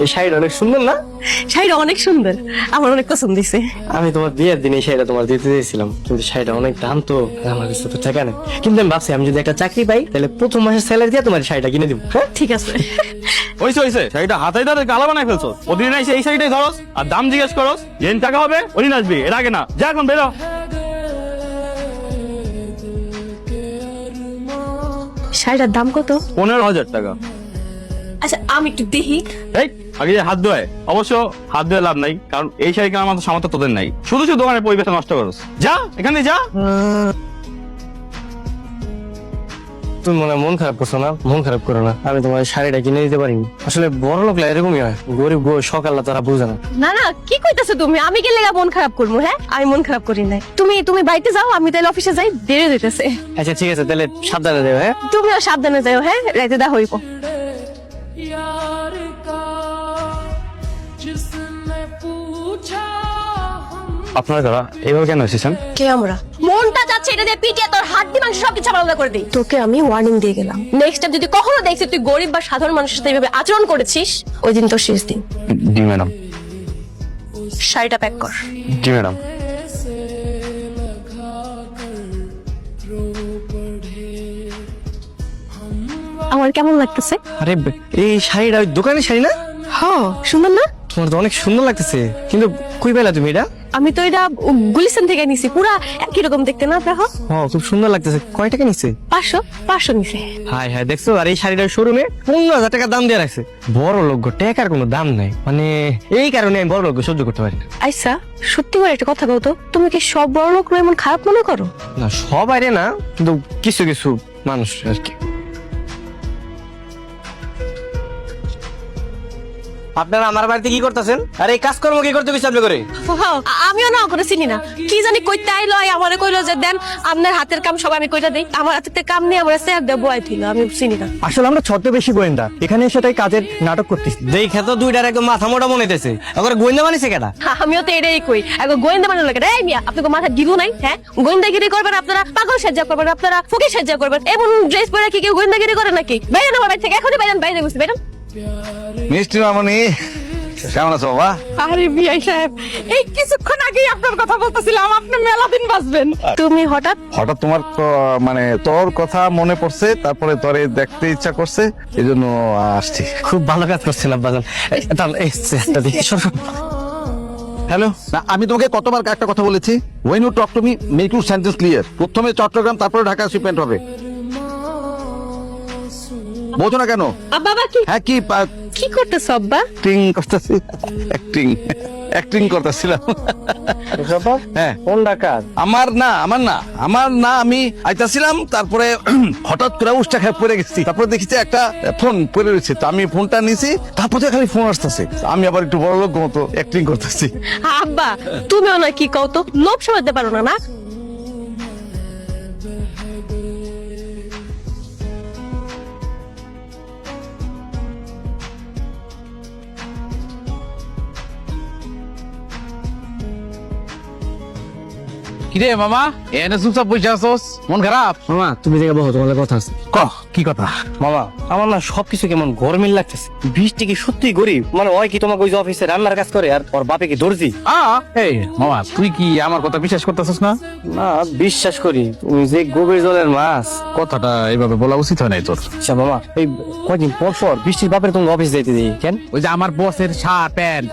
এই শাড়িটা অনেক সুন্দর না? শাড়িটা অনেক সুন্দর, আমার অনেক পছন্দ হয়েছে। আমি তোমার বিয়ের দিনে এই শাড়িটা তোমার দিতে চেয়েছিলাম, কিন্তু শাড়িটা অনেক দাম তো, আমার কাছে তো টাকা নেই। কিন্তু আমি ভাবছি আমি যদি একটা চাকরি পাই তাহলে প্রথম মাসের স্যালারি দিয়ে তোমার শাড়িটা কিনে দিব। হ্যাঁ ঠিক আছে। হইছে শাড়িটা হাতাই ধরে গালা বানাই ফেলছো। ওদিন এসে এই শাড়িটাই ধরস আর দাম জিজ্ঞেস করস, যেদিন টাকা হবে ওদিন আসবি, এর আগে না। যা এখন বেরো। শাড়িটার দাম কত? 15,000 টাকা। আচ্ছা আমি একটু দেখি। এই আগে যে হাত ধোয়, অবশ্য হাত ধোয় লাভ নাই, কারণ এই শাড়ি কেনার মতো সামর্থ্য তোদের নাই। শুধু শুধু দোকানের পরিবেশ নষ্ট করস। যা এখানে যা। তুমি মনে হয় মন খারাপ করছো না? মন খারাপ করো না, আমি তোমার শাড়িটা কিনে দিতে পারিনি। আসলে বড় লোকরা এরকমই হয়, গরিব সকাল তারা বোঝে না। না না, কি কইতাছো তুমি? আমি কি লাগা মন খারাপ করবো? হ্যাঁ আমি মন খারাপ করি নাই। তুমি বাড়িতে যাও, আমি তাহলে অফিসে যাই, দেরি হইতেছে। আচ্ছা ঠিক আছে, তাহলে সাবধানে দেবে। হ্যাঁ তুমিও সাবধানে যাও। হ্যাঁ রাইতে দা হইব। আপনারা যারা এইভাবে কেন এসেছেন? কে আমরা? মনটা যাচ্ছে এটা দিয়ে পিটিয়ে তোর হাড্ডি মাংস সবকিছু আলাদা করে দিই। তোকে আমি ওয়ার্নিং দিয়ে গেলাম, নেক্সট টাইম যদি কখনো দেখছিস তুই গরিব বা সাধারণ মানুষের সাথে এইভাবে আচরণ করেছিস, ওই দিন তোর শেষ দিন। জি ম্যাডাম। শাড়িটা প্যাক কর। জি ম্যাডাম। আমার কেমন লাগতেছে? আরে এই শাড়িটা ওই দোকানের শাড়ি না? হ্যাঁ সুন্দর না? তোমার তো অনেক সুন্দর লাগতেছে, কিন্তু কই পেলা তুমি এটা? আমি তো এটা গুলিস্তান থেকে নিছি, পুরা একই রকম দেখতে না? দেখো হ্যাঁ খুব সুন্দর লাগতেছে। কয় টাকা নিচ্ছে? 500 নিছে। হাই হাই দেখছো, আর এই শাড়িটার শোরুমে 15,000 টাকা দাম দিয়ে রাখছে। বড় লোক টাকার কোনো দাম নাই, মানে এই কারণে আমি বড় লোক সহ্য করতে পারি না। আচ্ছা সত্যি করে একটা কথা বলো তো, তুমি কি সব বড় লোক এমন খারাপ মনে করো? না সবাই না, কিন্তু কিছু কিছু মানুষ আর কি। আপনারা আমার বাড়িতে কি করতেছেন? আর এই কাজকর্ম কি করতে গেছে আপনি করে? আমিও না ওখানে চিনি না, কি জানি কইতে আইলো, আমারে কইলো যে দেন আপনার হাতের কাম সব আমি কইটা দেই। আমার হাতের কাম নিয়ে আমার স্যার দেব বয় থইলো, আমি চিনি না। আসলে আমরা ছদ্মবেশী গোয়েন্দা, এখানে সেটাই কাজের নাটক করতেছি। দেখে তো দুইটার একদম মাথা মোটা মনে হইতেছে। আবার গোয়েন্দা বানিয়েছে কেটা? আমিও তো এটাই কই, এখন গোয়েন্দা বানানো লাগে। এই মিয়া আপনাকে মাথা গিলু নাই? হ্যাঁ গোয়েন্দাগিরি করবেন আপনারা, পাগল সাজ্জা করবেন আপনারা, ফকির সাজ্জা করবেন। এমন ড্রেস পরে কি কেউ গোয়েন্দাগিরি করে নাকি? বাইরে আমার বাড়ি থেকে এখনই বাইরেন, বাইরে বুঝতে বাইরেন। মিষ্টি মামনি, কেমন আছো বাবা? আরে বিআই সাহেব, এই কিছুক্ষণ আগেই আপনার কথা বলতেছিলাম, আপনি মেলা দিন বাঁচবেন। তুমি হঠাৎ হঠাৎ তোমার মানে তোর কথা মনে পড়ছে, তারপরে তোরে দেখতে ইচ্ছা করছে, এই জন্য আসছি। খুব ভালো কাজ করছেন আব্বাজান। তাহলে এই চেষ্টা দেখি। হ্যালো, না আমি তোমাকে কতবার একটা কথা বলেছি, when you talk to me make your sentence clear. প্রথমে চট্টগ্রাম, তারপরে ঢাকা শিপমেন্ট হবে। বোঝো না কেন? বাবা কি হ্যাঁ কি কি করতেছ আব্বা? অ্যাক্টিং করতেছি, অ্যাক্টিং করতেছিলাম। হ্যাঁ কোন ডাকাত? আমার না আমি আইতাছিলাম, তারপরে হঠাৎ করে উষ্টা খেয়ে পড়ে গেছি। তারপরে দেখেছি একটা ফোন পড়ে রয়েছে, তো আমি ফোনটা নিছি, তারপরে খালি ফোন আসতেছে। আমি আবার একটু বড় লোক মতো অ্যাক্টিং করতেছি। আব্বা তুমিও না কি কও তো, লোভ সামলাতে পারো না না? কিরে মামা, এনে চুপচাপ বসে আছোস, মন খারাপ? মামা তুমি দেখে বহু, তোমাদের কথা আছে। কি কথা? মামা আমার না সবকিছু কেমন গরমিল লাগতেছে। বৃষ্টি কি সত্যি গরিব? মানে ওই কি তোমাকে ওই যে অফিসে রান্নার কাজ করে, আর ওর বাপে কি দর্জি? এই মামা, তুই কি আমার কথা বিশ্বাস করতেছিস না? না বিশ্বাস করি, তুমি যে গভীর জলের মাছ। কথাটা এইভাবে বলা উচিত হয় নাই তোর। আচ্ছা মামা, এই কয়দিন পর পর বৃষ্টির বাপের তুমি অফিস যাইতে দিই কেন? ওই যে আমার বসের শার্ট প্যান্ট